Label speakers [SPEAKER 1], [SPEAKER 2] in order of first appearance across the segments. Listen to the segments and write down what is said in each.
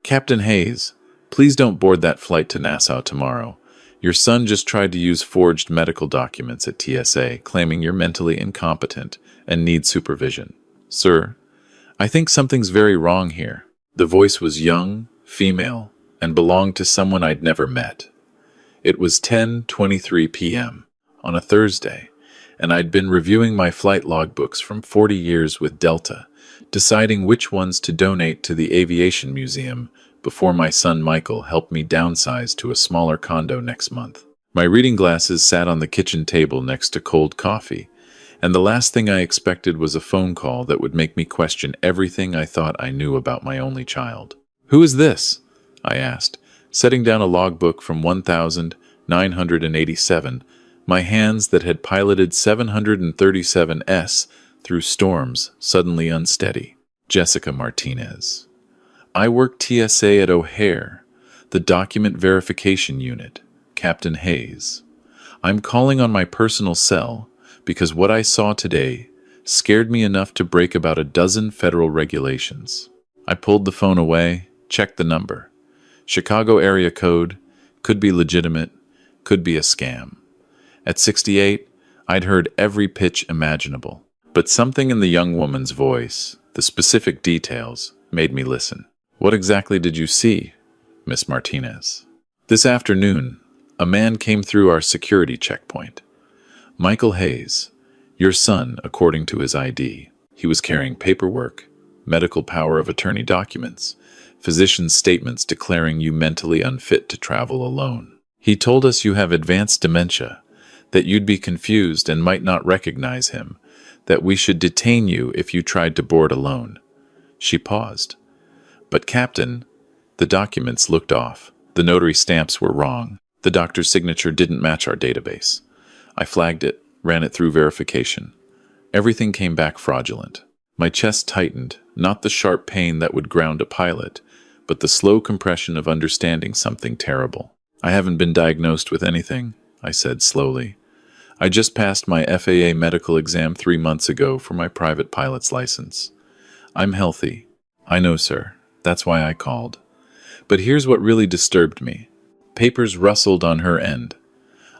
[SPEAKER 1] Captain Hayes, please don't board that flight to Nassau tomorrow. Your son just tried to use forged medical documents at TSA, claiming you're mentally incompetent and need supervision. Sir, I think something's very wrong here. The voice was young, female, and belonged to someone I'd never met. It was 10:23 p.m. on a Thursday, and I'd been reviewing my flight logbooks from 40 years with Delta, deciding which ones to donate to the Aviation Museum before my son Michael helped me downsize to a smaller condo next month. My reading glasses sat on the kitchen table next to cold coffee, and the last thing I expected was a phone call that would make me question everything I thought I knew about my only child. "Who is this?" I asked, setting down a logbook from 1987, my hands that had piloted 737S through storms suddenly unsteady. Jessica Martinez. I work TSA at O'Hare, the document verification unit. Captain Hayes. I'm calling on my personal cell because what I saw today scared me enough to break about a dozen federal regulations. I pulled the phone away, checked the number. Chicago area code, could be legitimate, could be a scam. At 68, I'd heard every pitch imaginable. But something in the young woman's voice, the specific details, made me listen. "What exactly did you see, Miss Martinez?" "This afternoon, a man came through our security checkpoint. Michael Hayes, your son, according to his ID. He was carrying paperwork, medical power of attorney documents, physician's statements declaring you mentally unfit to travel alone. He told us you have advanced dementia, that you'd be confused and might not recognize him, that we should detain you if you tried to board alone." She paused. "But Captain," the documents looked off. The notary stamps were wrong. The doctor's signature didn't match our database. I flagged it, ran it through verification. Everything came back fraudulent. My chest tightened, not the sharp pain that would ground a pilot, but the slow compression of understanding something terrible. "I haven't been diagnosed with anything," I said slowly. "I just passed my FAA medical exam 3 months ago for my private pilot's license. I'm healthy." "I know, sir. That's why I called. But here's what really disturbed me." Papers rustled on her end.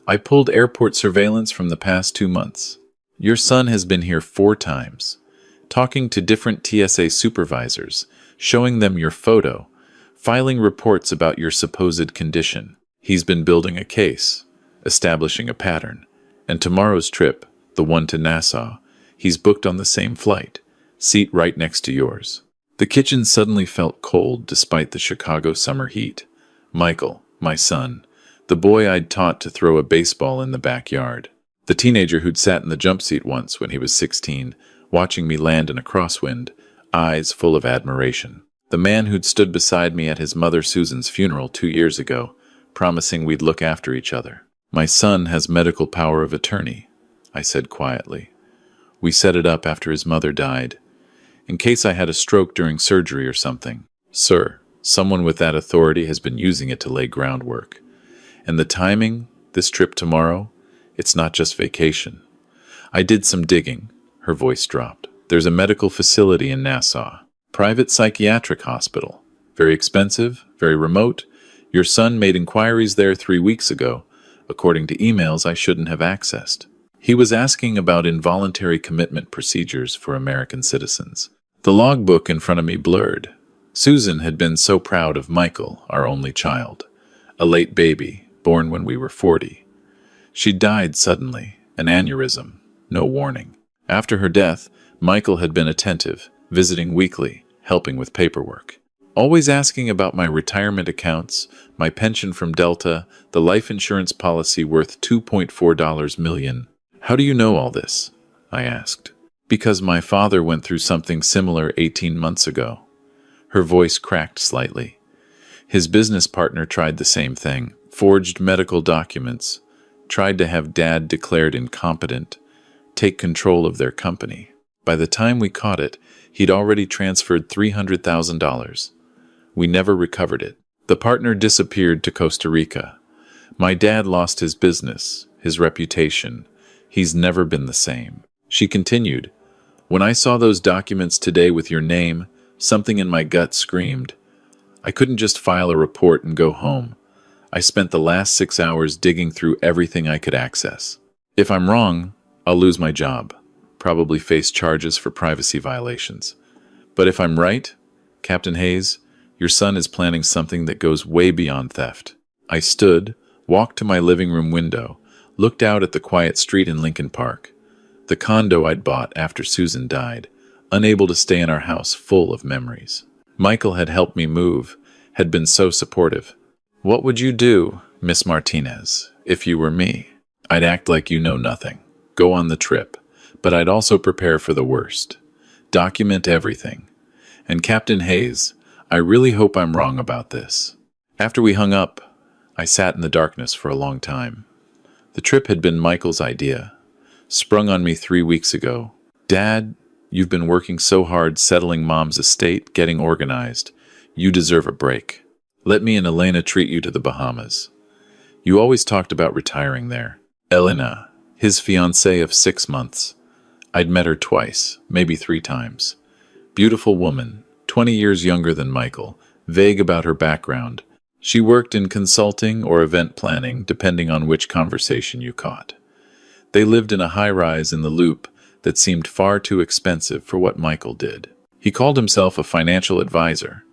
[SPEAKER 1] "I pulled airport surveillance from the past 2 months. Your son has been here 4 times, talking to different TSA supervisors, showing them your photo, filing reports about your supposed condition. He's been building a case, establishing a pattern, and tomorrow's trip, the one to Nassau, he's booked on the same flight, seat right next to yours." The kitchen suddenly felt cold despite the Chicago summer heat. Michael, my son, the boy I'd taught to throw a baseball in the backyard, the teenager who'd sat in the jump seat once when he was 16, watching me land in a crosswind, eyes full of admiration. The man who'd stood beside me at his mother Susan's funeral 2 years ago, promising we'd look after each other. "My son has medical power of attorney," I said quietly. "We set it up after his mother died, in case I had a stroke during surgery or something. Sir, someone with that authority has been using it to lay groundwork. And the timing, this trip tomorrow, it's not just vacation. I did some digging." Her voice dropped. "There's a medical facility in Nassau. Private psychiatric hospital. Very expensive, very remote. Your son made inquiries there 3 weeks ago, according to emails I shouldn't have accessed. He was asking about involuntary commitment procedures for American citizens." The logbook in front of me blurred. Susan had been so proud of Michael, our only child, a late baby, born when we were 40. She died suddenly, an aneurysm, no warning. After her death, Michael had been attentive, visiting weekly, helping with paperwork. Always asking about my retirement accounts, my pension from Delta, the life insurance policy worth $2.4 million. "How do you know all this?" I asked. "Because my father went through something similar 18 months ago." Her voice cracked slightly. His business partner tried the same thing, forged medical documents, tried to have Dad declared incompetent, take control of their company. By the time we caught it, he'd already transferred $300,000. We never recovered it. The partner disappeared to Costa Rica. My dad lost his business, his reputation. He's never been the same. She continued, "When I saw those documents today with your name, something in my gut screamed, I couldn't just file a report and go home. I spent the last 6 hours digging through everything I could access. If I'm wrong, I'll lose my job, probably face charges for privacy violations. But if I'm right, Captain Hayes, your son is planning something that goes way beyond theft. I stood, walked to my living room window, looked out at the quiet street in Lincoln Park, the condo I'd bought after Susan died, unable to stay in our house full of memories. Michael had helped me move, had been so supportive. What would you do, Miss Martinez, if you were me? I'd act like you know nothing, go on the trip, but I'd also prepare for the worst. Document everything. And Captain Hayes, I really hope I'm wrong about this. After we hung up, I sat in the darkness for a long time. The trip had been Michael's idea, sprung on me 3 weeks ago. Dad, you've been working so hard settling Mom's estate, getting organized. You deserve a break. Let me and Elena treat you to the Bahamas. You always talked about retiring there. Elena, his fiancée of 6 months. I'd met her twice, maybe 3 times. Beautiful woman, 20 years younger than Michael, vague about her background. She worked in consulting or event planning, depending on which conversation you caught. They lived in a high-rise in the Loop that seemed far too expensive for what Michael did. He called himself a financial advisor,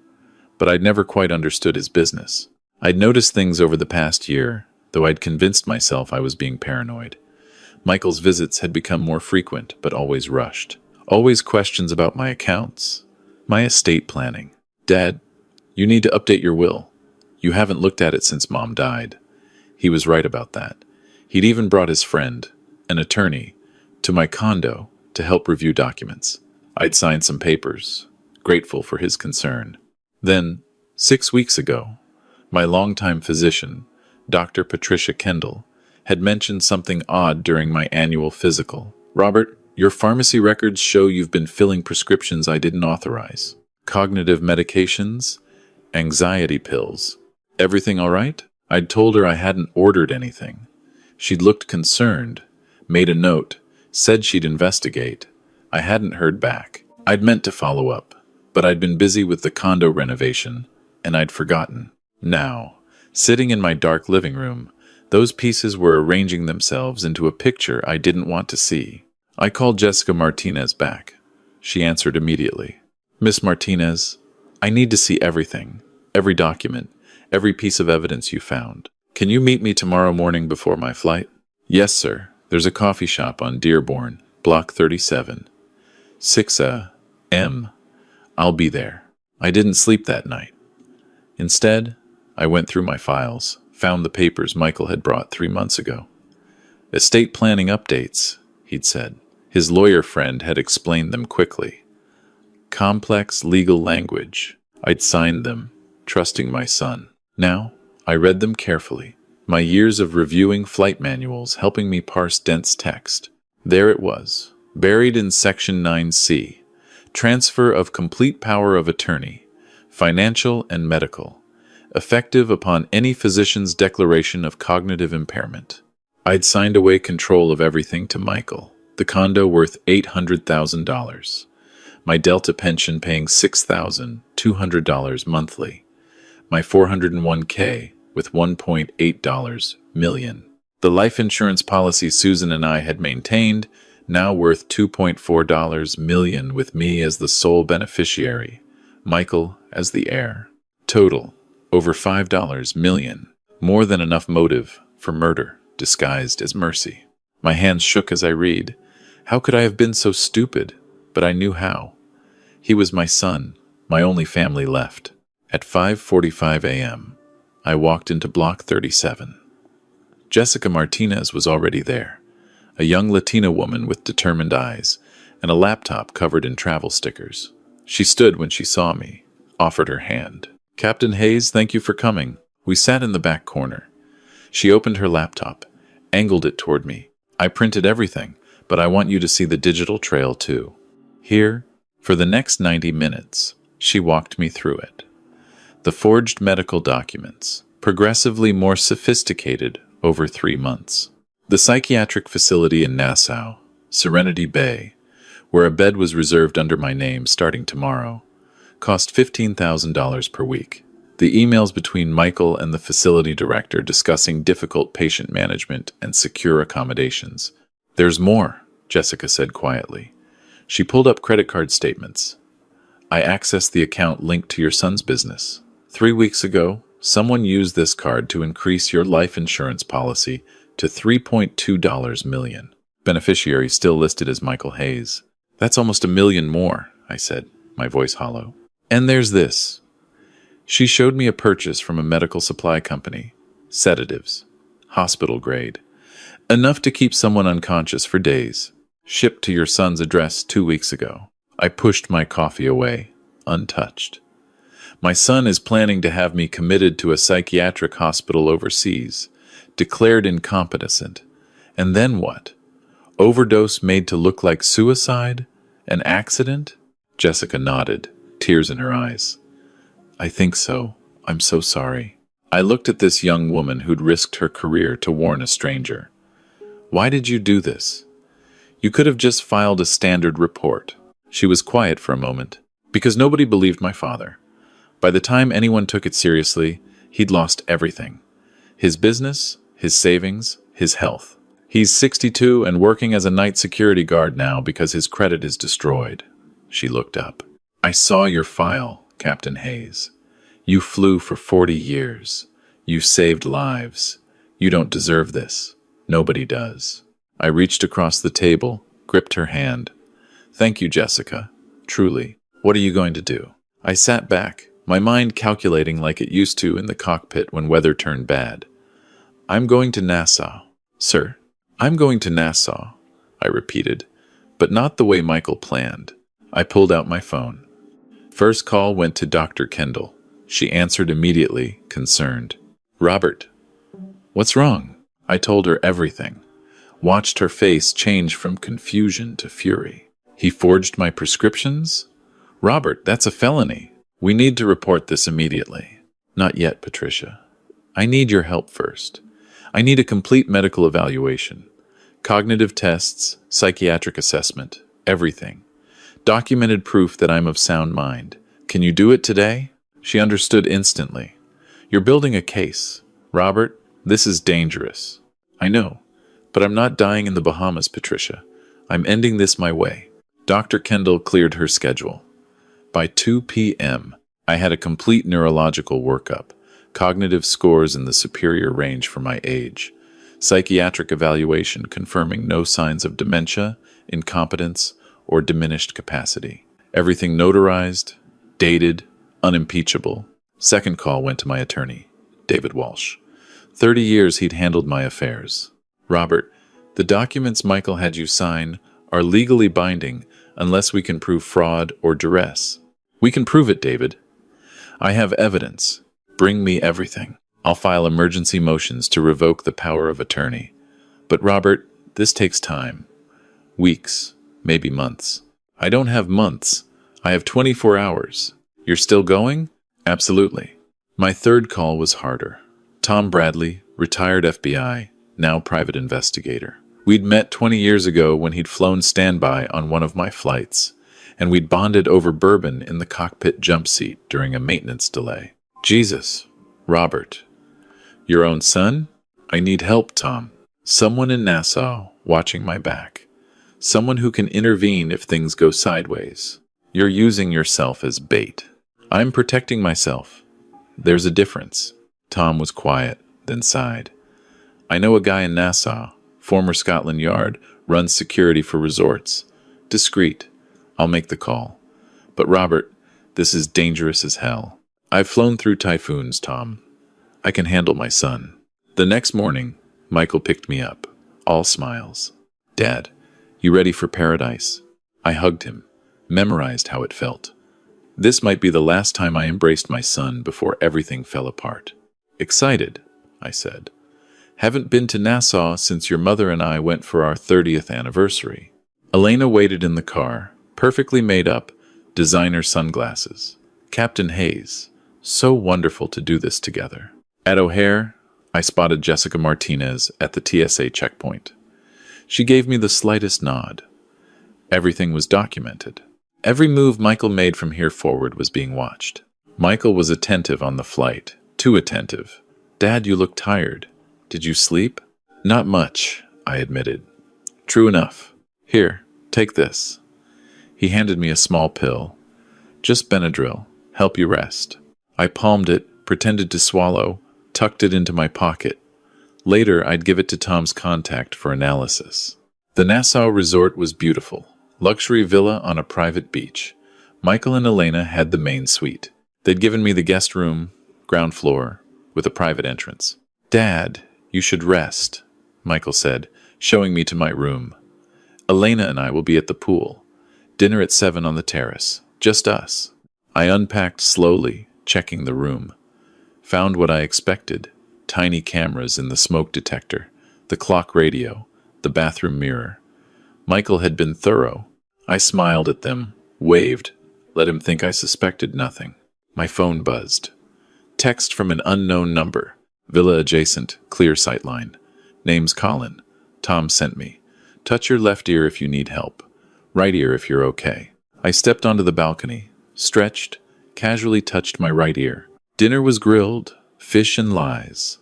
[SPEAKER 1] but I'd never quite understood his business. I'd noticed things over the past year, though I'd convinced myself I was being paranoid. Michael's visits had become more frequent, but always rushed. Always questions about my accounts, my estate planning. Dad, you need to update your will. You haven't looked at it since Mom died. He was right about that. He'd even brought his friend, an attorney, to my condo to help review documents. I'd signed some papers, grateful for his concern. Then, 6 weeks ago, my longtime physician, Dr. Patricia Kendall, had mentioned something odd during my annual physical. Robert, your pharmacy records show you've been filling prescriptions I didn't authorize. Cognitive medications, anxiety pills. Everything all right? I'd told her I hadn't ordered anything. She'd looked concerned, made a note, said she'd investigate. I hadn't heard back. I'd meant to follow up, but I'd been busy with the condo renovation, and I'd forgotten. Now, sitting in my dark living room, those pieces were arranging themselves into a picture I didn't want to see. I called Jessica Martinez back. She answered immediately. Miss Martinez, I need to see everything, every document, every piece of evidence you found. Can you meet me tomorrow morning before my flight? Yes, sir. There's a coffee shop on Dearborn, Block 37. 6 M. I'll be there. I didn't sleep that night. Instead, I went through my files, found the papers Michael had brought 3 months ago. Estate planning updates, he'd said. His lawyer friend had explained them quickly. Complex legal language. I'd signed them, trusting my son. Now, I read them carefully, my years of reviewing flight manuals helping me parse dense text. There it was, buried in Section 9C, transfer of complete power of attorney, financial and medical, effective upon any physician's declaration of cognitive impairment. I'd signed away control of everything to Michael, the condo worth $800,000, my Delta pension paying $6,200 monthly, my 401k with $1.8 million. The life insurance policy Susan and I had maintained, now worth $2.4 million with me as the sole beneficiary, Michael as the heir. Total, over $5 million, more than enough motive for murder disguised as mercy. My hands shook as I read. How could I have been so stupid? But I knew how. He was my son, my only family left. At 5:45 a.m., I walked into Block 37. Jessica Martinez was already there, a young Latina woman with determined eyes and a laptop covered in travel stickers. She stood when she saw me, offered her hand. Captain Hayes, thank you for coming. We sat in the back corner. She opened her laptop, angled it toward me. I printed everything, but I want you to see the digital trail too. Here, for the next 90 minutes, she walked me through it. The forged medical documents, progressively more sophisticated over 3 months. The psychiatric facility in Nassau, Serenity Bay, where a bed was reserved under my name starting tomorrow, cost $15,000 per week. The emails between Michael and the facility director discussing difficult patient management and secure accommodations. There's more, Jessica said quietly. She pulled up credit card statements. I accessed the account linked to your son's business. 3 weeks ago, someone used this card to increase your life insurance policy to $3.2 million. Beneficiary still listed as Michael Hayes. That's almost $1 million more, I said, my voice hollow. And there's this. She showed me a purchase from a medical supply company. Sedatives. Hospital grade. Enough to keep someone unconscious for days. Shipped to your son's address 2 weeks ago. I pushed my coffee away, untouched. My son is planning to have me committed to a psychiatric hospital overseas, declared incompetent. And then what? Overdose made to look like suicide? An accident? Jessica nodded, tears in her eyes. I think so. I'm so sorry. I looked at this young woman who'd risked her career to warn a stranger. Why did you do this? You could have just filed a standard report. She was quiet for a moment, because nobody believed my father. By the time anyone took it seriously, he'd lost everything. His business, his savings, his health. He's 62 and working as a night security guard now because his credit is destroyed. She looked up. I saw your file, Captain Hayes. You flew for 40 years. You saved lives. You don't deserve this. Nobody does. I reached across the table, gripped her hand. Thank you, Jessica. Truly. What are you going to do? I sat back, my mind calculating like it used to in the cockpit when weather turned bad. I'm going to Nassau. Sir, I'm going to Nassau, I repeated, but not the way Michael planned. I pulled out my phone. First call went to Dr. Kendall. She answered immediately, concerned. Robert, what's wrong? I told her everything. Watched her face change from confusion to fury. He forged my prescriptions? Robert, that's a felony. We need to report this immediately. Not yet, Patricia. I need your help first. I need a complete medical evaluation. Cognitive tests, psychiatric assessment, everything. Documented proof that I'm of sound mind. Can you do it today? She understood instantly. You're building a case. Robert, this is dangerous. I know, but I'm not dying in the Bahamas, Patricia. I'm ending this my way. Dr. Kendall cleared her schedule. By 2 p.m., I had a complete neurological workup, cognitive scores in the superior range for my age, psychiatric evaluation confirming no signs of dementia, incompetence, or diminished capacity. Everything notarized, dated, unimpeachable. Second call went to my attorney, David Walsh. 30 years he'd handled my affairs. Robert, the documents Michael had you sign are legally binding unless we can prove fraud or duress. We can prove it, David. I have evidence. Bring me everything. I'll file emergency motions to revoke the power of attorney. But Robert, this takes time. Weeks, maybe months. I don't have months. I have 24 hours. You're still going? Absolutely. My third call was harder. Tom Bradley, retired FBI, now private investigator. We'd met 20 years ago when he'd flown standby on one of my flights, and we'd bonded over bourbon in the cockpit jump seat during a maintenance delay. Jesus, Robert. Your own son? I need help, Tom. Someone in Nassau watching my back. Someone who can intervene if things go sideways. You're using yourself as bait. I'm protecting myself. There's a difference. Tom was quiet, then sighed. I know a guy in Nassau, former Scotland Yard, runs security for resorts. Discreet. I'll make the call. But Robert, this is dangerous as hell. I've flown through typhoons, Tom. I can handle my son. The next morning, Michael picked me up, all smiles. Dad, you ready for paradise? I hugged him, memorized how it felt. This might be the last time I embraced my son before everything fell apart. Excited, I said. Haven't been to Nassau since your mother and I went for our 30th anniversary. Elena waited in the car, perfectly made up, designer sunglasses. Captain Hayes, so wonderful to do this together. At O'Hare, I spotted Jessica Martinez at the TSA checkpoint. She gave me the slightest nod. Everything was documented. Every move Michael made from here forward was being watched. Michael was attentive on the flight. Too attentive. Dad, you look tired. Did you sleep? Not much, I admitted. True enough. Here, take this. He handed me a small pill. Just Benadryl. Help you rest. I palmed it, pretended to swallow, tucked it into my pocket. Later, I'd give it to Tom's contact for analysis. The Nassau resort was beautiful. Luxury villa on a private beach. Michael and Elena had the main suite. They'd given me the guest room, ground floor, with a private entrance. Dad, you should rest, Michael said, showing me to my room. Elena and I will be at the pool. Dinner at 7 on the terrace. Just us. I unpacked slowly, checking the room. Found what I expected. Tiny cameras in the smoke detector, the clock radio, the bathroom mirror. Michael had been thorough. I smiled at them, waved, let him think I suspected nothing. My phone buzzed. Text from an unknown number. Villa adjacent, clear sightline. Name's Colin. Tom sent me. Touch your left ear if you need help. Right ear if you're okay. I stepped onto the balcony, stretched, casually touched my right ear. Dinner was grilled, fish and lies.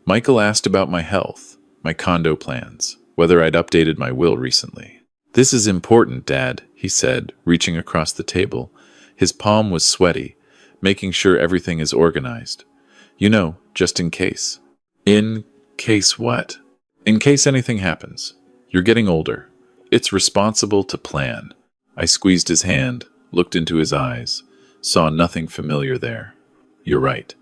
[SPEAKER 1] Michael asked about my health, my condo plans, whether I'd updated my will recently. This is important, Dad, he said, reaching across the table. His palm was sweaty, making sure everything is organized. You know, just in case. In case what? In case anything happens. You're getting older. It's responsible to plan. I squeezed his hand, looked into his eyes, saw nothing familiar there. You're right.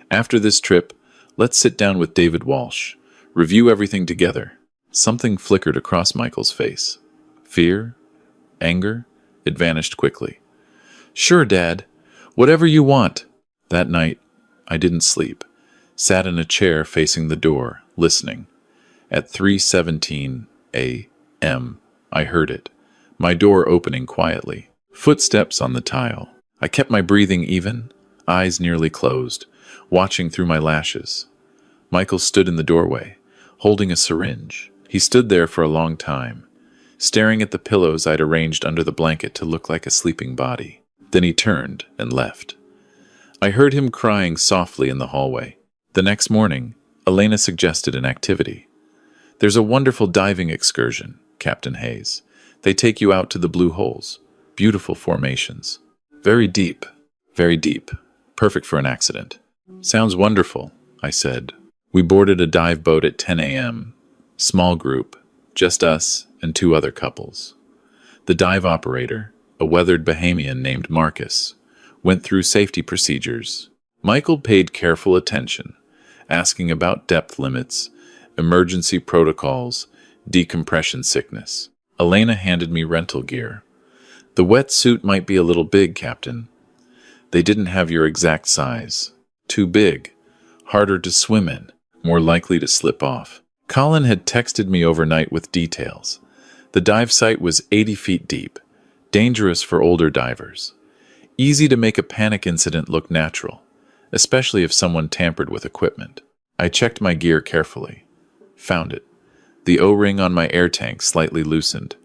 [SPEAKER 1] After this trip, let's sit down with David Walsh, review everything together. Something flickered across Michael's face. Fear? Anger? It vanished quickly. Sure, Dad. Whatever you want. That night, I didn't sleep. Sat in a chair facing the door, listening. At 3:17 a.m., I heard it. My door opening quietly. Footsteps on the tile. I kept my breathing even, eyes nearly closed, watching through my lashes. Michael stood in the doorway, holding a syringe. He stood there for a long time, staring at the pillows I'd arranged under the blanket to look like a sleeping body. Then he turned and left. I heard him crying softly in the hallway. The next morning, Elena suggested an activity. There's a wonderful diving excursion, Captain Hayes. They take you out to the blue holes. Beautiful formations. Very deep. Very deep. Perfect for an accident. Sounds wonderful, I said. We boarded a dive boat at 10 a.m. Small group. Just us and 2 other couples. The dive operator, a weathered Bahamian named Marcus, went through safety procedures. Michael paid careful attention, asking about depth limits, emergency protocols, decompression sickness. Elena handed me rental gear. The wetsuit might be a little big, Captain. They didn't have your exact size. Too big. Harder to swim in. More likely to slip off. Colin had texted me overnight with details. The dive site was 80 feet deep. Dangerous for older divers. Easy to make a panic incident look natural, especially if someone tampered with equipment. I checked my gear carefully. Found it. The O-ring on my air tank slightly loosened.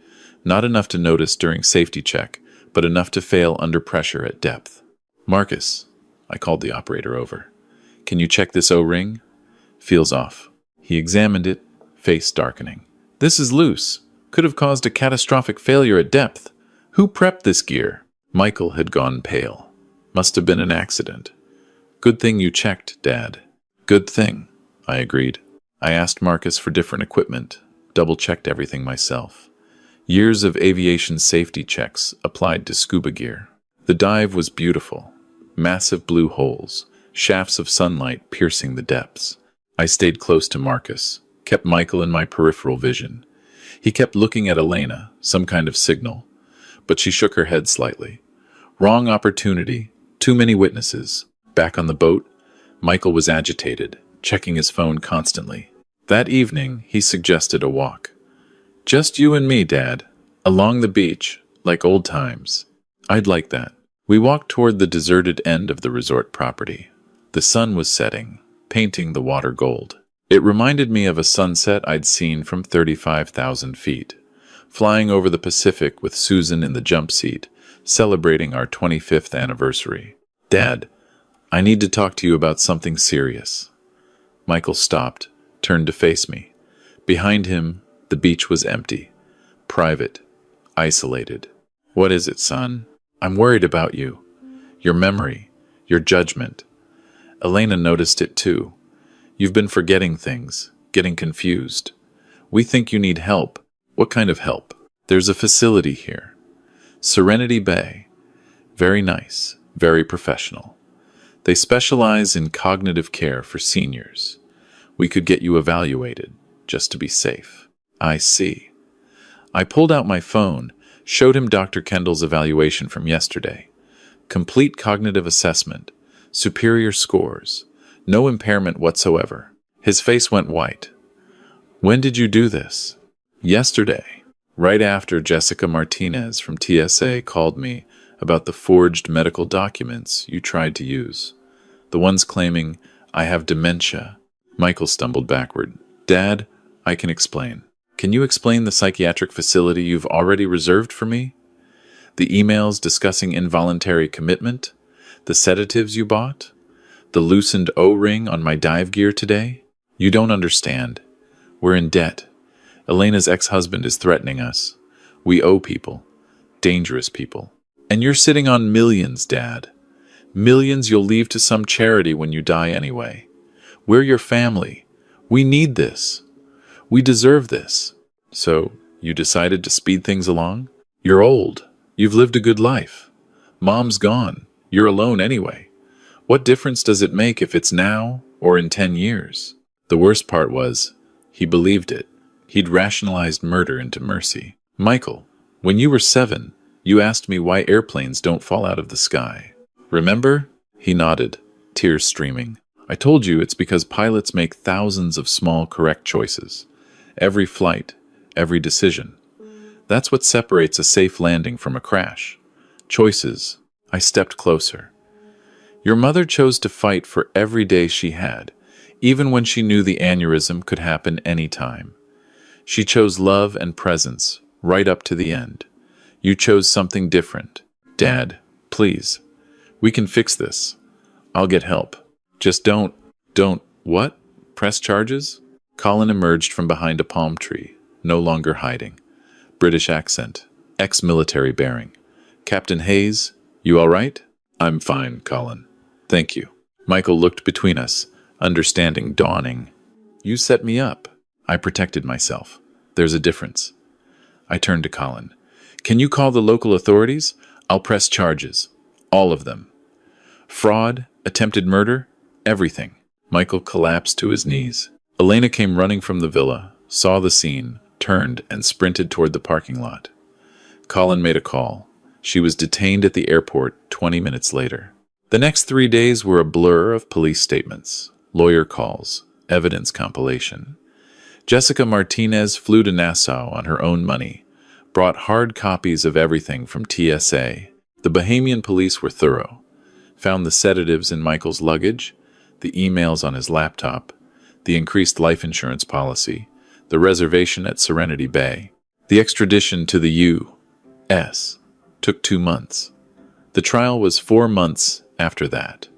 [SPEAKER 1] Not enough to notice during safety check, but enough to fail under pressure at depth. Marcus, I called the operator over. Can you check this O-ring? Feels off. He examined it, face darkening. This is loose. Could have caused a catastrophic failure at depth. Who prepped this gear? Michael had gone pale. Must have been an accident. Good thing you checked, Dad. Good thing, I agreed. I asked Marcus for different equipment, double-checked everything myself. Years of aviation safety checks applied to scuba gear. The dive was beautiful. Massive blue holes, shafts of sunlight piercing the depths. I stayed close to Marcus, kept Michael in my peripheral vision. He kept looking at Elena, some kind of signal, but she shook her head slightly. Wrong opportunity, too many witnesses. Back on the boat, Michael was agitated, checking his phone constantly. That evening, he suggested a walk. Just you and me, Dad. Along the beach, like old times. I'd like that. We walked toward the deserted end of the resort property. The sun was setting, painting the water gold. It reminded me of a sunset I'd seen from 35,000 feet, flying over the Pacific with Susan in the jump seat, celebrating our 25th anniversary. Dad, I need to talk to you about something serious. Michael stopped, turned to face me. Behind him, the beach was empty, private, isolated. What is it, son? I'm worried about you. Your memory, your judgment. Elena noticed it too. You've been forgetting things, getting confused. We think you need help. What kind of help? There's a facility here. Serenity Bay. Very nice, very professional. They specialize in cognitive care for seniors. We could get you evaluated, just to be safe. I see. I pulled out my phone, showed him Dr. Kendall's evaluation from yesterday. Complete cognitive assessment, superior scores, no impairment whatsoever. His face went white. When did you do this? Yesterday, right after Jessica Martinez from TSA called me about the forged medical documents you tried to use. The ones claiming I have dementia. Michael stumbled backward. Dad, I can explain. Can you explain the psychiatric facility you've already reserved for me? The emails discussing involuntary commitment? The sedatives you bought? The loosened O-ring on my dive gear today? You don't understand. We're in debt. Elena's ex-husband is threatening us. We owe people. Dangerous people. And you're sitting on millions, Dad. Millions you'll leave to some charity when you die anyway. We're your family. We need this. We deserve this. So, you decided to speed things along? You're old. You've lived a good life. Mom's gone. You're alone anyway. What difference does it make if it's now or in 10 years? The worst part was, he believed it. He'd rationalized murder into mercy. Michael, when you were 7, you asked me why airplanes don't fall out of the sky. Remember? He nodded, tears streaming. I told you it's because pilots make thousands of small correct choices. Every flight, every decision. That's what separates a safe landing from a crash. Choices. I stepped closer. Your mother chose to fight for every day she had, even when she knew the aneurysm could happen any time. She chose love and presence, right up to the end. You chose something different. Dad, please. We can fix this. I'll get help. Just don't, what? Press charges? Colin emerged from behind a palm tree, no longer hiding. British accent, ex-military bearing. Captain Hayes, you all right? I'm fine, Colin. Thank you. Michael looked between us, understanding dawning. You set me up. I protected myself. There's a difference. I turned to Colin. Can you call the local authorities? I'll press charges. All of them. Fraud, attempted murder, everything. Michael collapsed to his knees. Elena came running from the villa, saw the scene, turned, and sprinted toward the parking lot. Colin made a call. She was detained at the airport 20 minutes later. The next 3 days were a blur of police statements, lawyer calls, evidence compilation. Jessica Martinez flew to Nassau on her own money, brought hard copies of everything from TSA. The Bahamian police were thorough, found the sedatives in Michael's luggage, the emails on his laptop, the increased life insurance policy, the reservation at Serenity Bay. The extradition to the U.S. took 2 months. The trial was 4 months after that.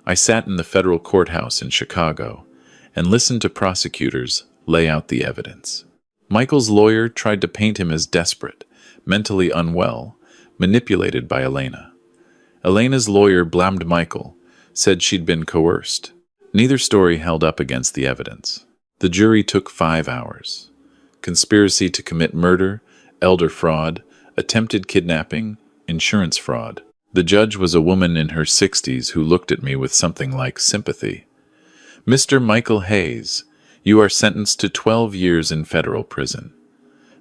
[SPEAKER 1] I sat in the federal courthouse in Chicago and listened to prosecutors lay out the evidence. Michael's lawyer tried to paint him as desperate, mentally unwell, manipulated by Elena. Elena's lawyer blamed Michael, said she'd been coerced. Neither story held up against the evidence. The jury took 5 hours. Conspiracy to commit murder, elder fraud, attempted kidnapping, insurance fraud. The judge was a woman in her 60s who looked at me with something like sympathy. Mr. Michael Hayes, you are sentenced to 12 years in federal prison.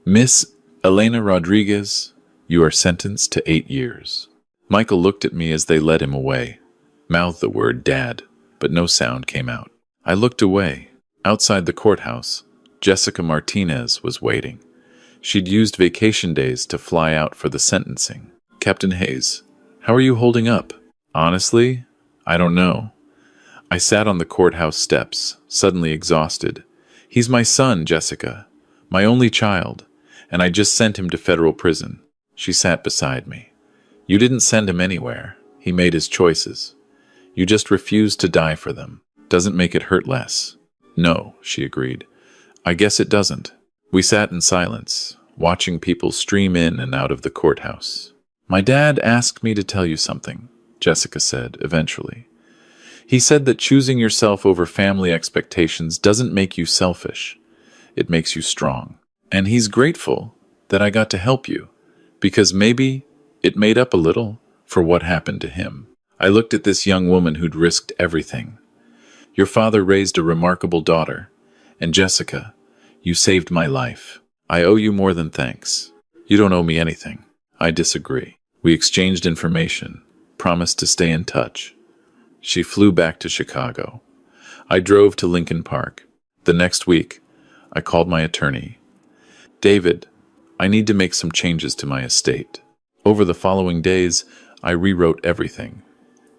[SPEAKER 1] Miss Elena Rodriguez, you are sentenced to 8 years. Michael looked at me as they led him away, mouthed the word Dad, but no sound came out. I looked away. Outside the courthouse, Jessica Martinez was waiting. She'd used vacation days to fly out for the sentencing. Captain Hayes, how are you holding up? Honestly, I don't know. I sat on the courthouse steps, suddenly exhausted. He's my son, Jessica, my only child, and I just sent him to federal prison. She sat beside me. You didn't send him anywhere. He made his choices. You just refuse to die for them. Doesn't make it hurt less. No, she agreed. I guess it doesn't. We sat in silence, watching people stream in and out of the courthouse. My dad asked me to tell you something, Jessica said eventually. He said that choosing yourself over family expectations doesn't make you selfish. It makes you strong. And he's grateful that I got to help you, because maybe it made up a little for what happened to him. I looked at this young woman who'd risked everything. Your father raised a remarkable daughter, and Jessica, you saved my life. I owe you more than thanks. You don't owe me anything. I disagree. We exchanged information, promised to stay in touch. She flew back to Chicago. I drove to Lincoln Park. The next week, I called my attorney. David, I need to make some changes to my estate. Over the following days, I rewrote everything.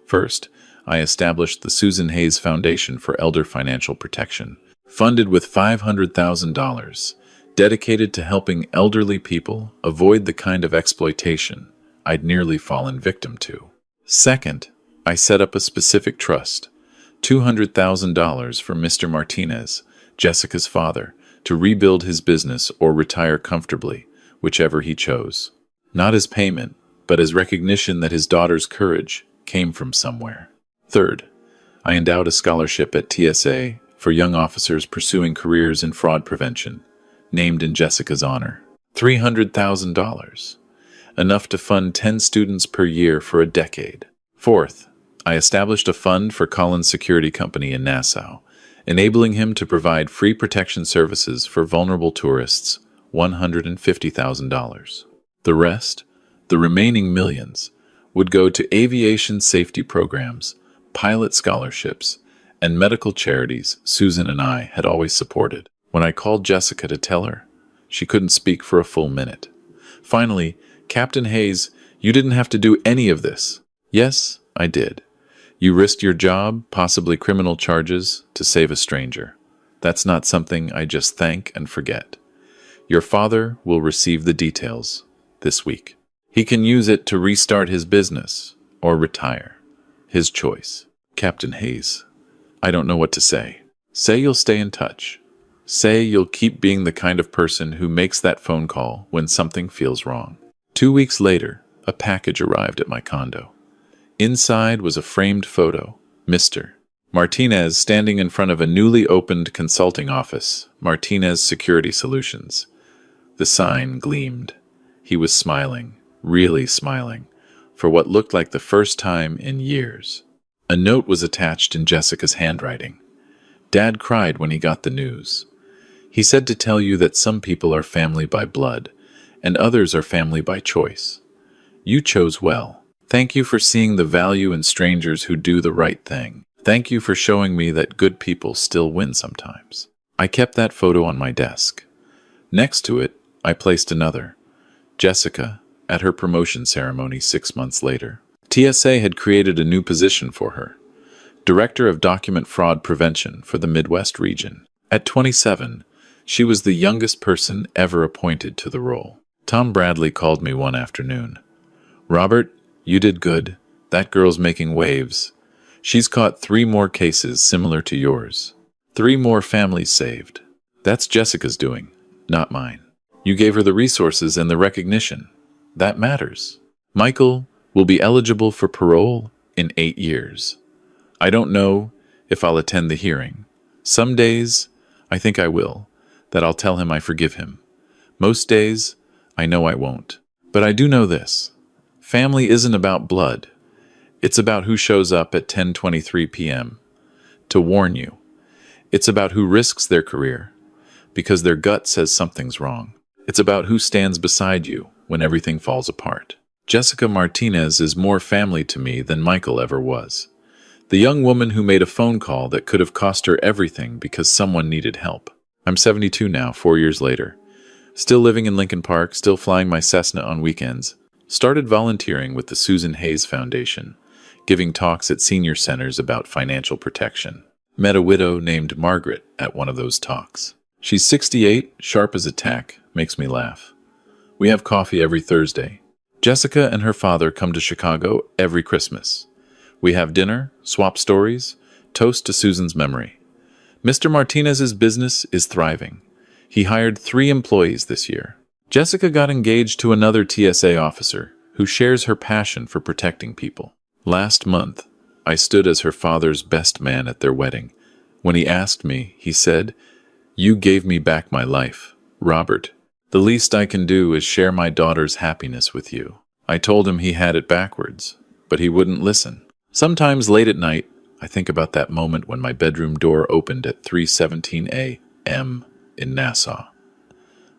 [SPEAKER 1] First, I established the Susan Hayes Foundation for Elder Financial Protection, funded with $500,000, dedicated to helping elderly people avoid the kind of exploitation I'd nearly fallen victim to. Second, I set up a specific trust, $200,000 for Mr. Martinez, Jessica's father, to rebuild his business or retire comfortably, whichever he chose. Not as payment, but as recognition that his daughter's courage came from somewhere. Third, I endowed a scholarship at TSA for young officers pursuing careers in fraud prevention, named in Jessica's honor. $300,000, enough to fund 10 students per year for a decade. Fourth, I established a fund for Colin's security company in Nassau, enabling him to provide free protection services for vulnerable tourists, $150,000. The rest, the remaining millions, would go to aviation safety programs, pilot scholarships, and medical charities Susan and I had always supported. When I called Jessica to tell her, she couldn't speak for a full minute. Finally, Captain Hayes, you didn't have to do any of this. Yes, I did. You risked your job, possibly criminal charges, to save a stranger. That's not something I just thank and forget. Your father will receive the details this week. He can use it to restart his business or retire. His choice. Captain Hayes, I don't know what to say. Say you'll stay in touch. Say you'll keep being the kind of person who makes that phone call when something feels wrong. 2 weeks later, a package arrived at my condo. Inside was a framed photo, Mr. Martinez standing in front of a newly opened consulting office, Martinez Security Solutions. The sign gleamed. He was smiling, really smiling, for what looked like the first time in years. A note was attached in Jessica's handwriting. Dad cried when he got the news. He said to tell you that some people are family by blood, and others are family by choice. You chose well. Thank you for seeing the value in strangers who do the right thing. Thank you for showing me that good people still win sometimes. I kept that photo on my desk. Next to it, I placed another. Jessica, at her promotion ceremony 6 months later. TSA had created a new position for her, Director of Document Fraud Prevention for the Midwest region. At 27, she was the youngest person ever appointed to the role. Tom Bradley called me one afternoon. Robert, you did good. That girl's making waves. She's caught 3 more cases similar to yours. 3 more families saved. That's Jessica's doing, not mine. You gave her the resources and the recognition. That matters. Michael will be eligible for parole in 8 years. I don't know if I'll attend the hearing. Some days, I think I will, that I'll tell him I forgive him. Most days, I know I won't. But I do know this. Family isn't about blood. It's about who shows up at 10:23 p.m. to warn you. It's about who risks their career because their gut says something's wrong. It's about who stands beside you when everything falls apart. Jessica Martinez is more family to me than Michael ever was. The young woman who made a phone call that could have cost her everything because someone needed help. I'm 72 now, 4 years later. Still living in Lincoln Park, still flying my Cessna on weekends. Started volunteering with the Susan Hayes Foundation, giving talks at senior centers about financial protection. Met a widow named Margaret at one of those talks. She's 68, sharp as a tack, makes me laugh. We have coffee every Thursday. Jessica and her father come to Chicago every Christmas. We have dinner, swap stories, toast to Susan's memory. Mr. Martinez's business is thriving. He hired 3 employees this year. Jessica got engaged to another TSA officer who shares her passion for protecting people. Last month, I stood as her father's best man at their wedding. When he asked me, he said, "You gave me back my life, Robert. The least I can do is share my daughter's happiness with you." I told him he had it backwards, but he wouldn't listen. Sometimes late at night, I think about that moment when my bedroom door opened at 3:17 a.m. in Nassau.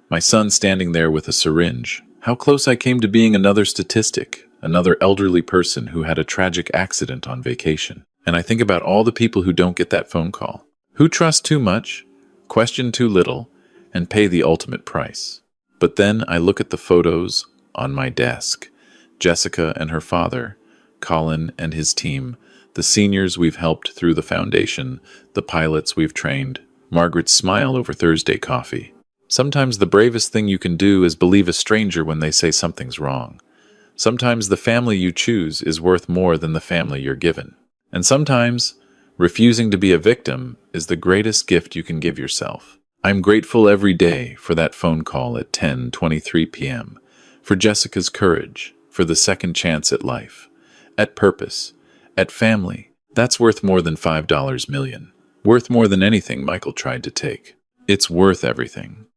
[SPEAKER 1] My son standing there with a syringe. How close I came to being another statistic, another elderly person who had a tragic accident on vacation. And I think about all the people who don't get that phone call, who trust too much, question too little, and pay the ultimate price. But then I look at the photos on my desk. Jessica and her father, Colin and his team, the seniors we've helped through the foundation, the pilots we've trained, Margaret's smile over Thursday coffee. Sometimes the bravest thing you can do is believe a stranger when they say something's wrong. Sometimes the family you choose is worth more than the family you're given. And sometimes, refusing to be a victim is the greatest gift you can give yourself. I'm grateful every day for that phone call at 10:23 p.m., for Jessica's courage, for the second chance at life, at purpose, at family. That's worth more than $5 million. Worth more than anything Michael tried to take. It's worth everything.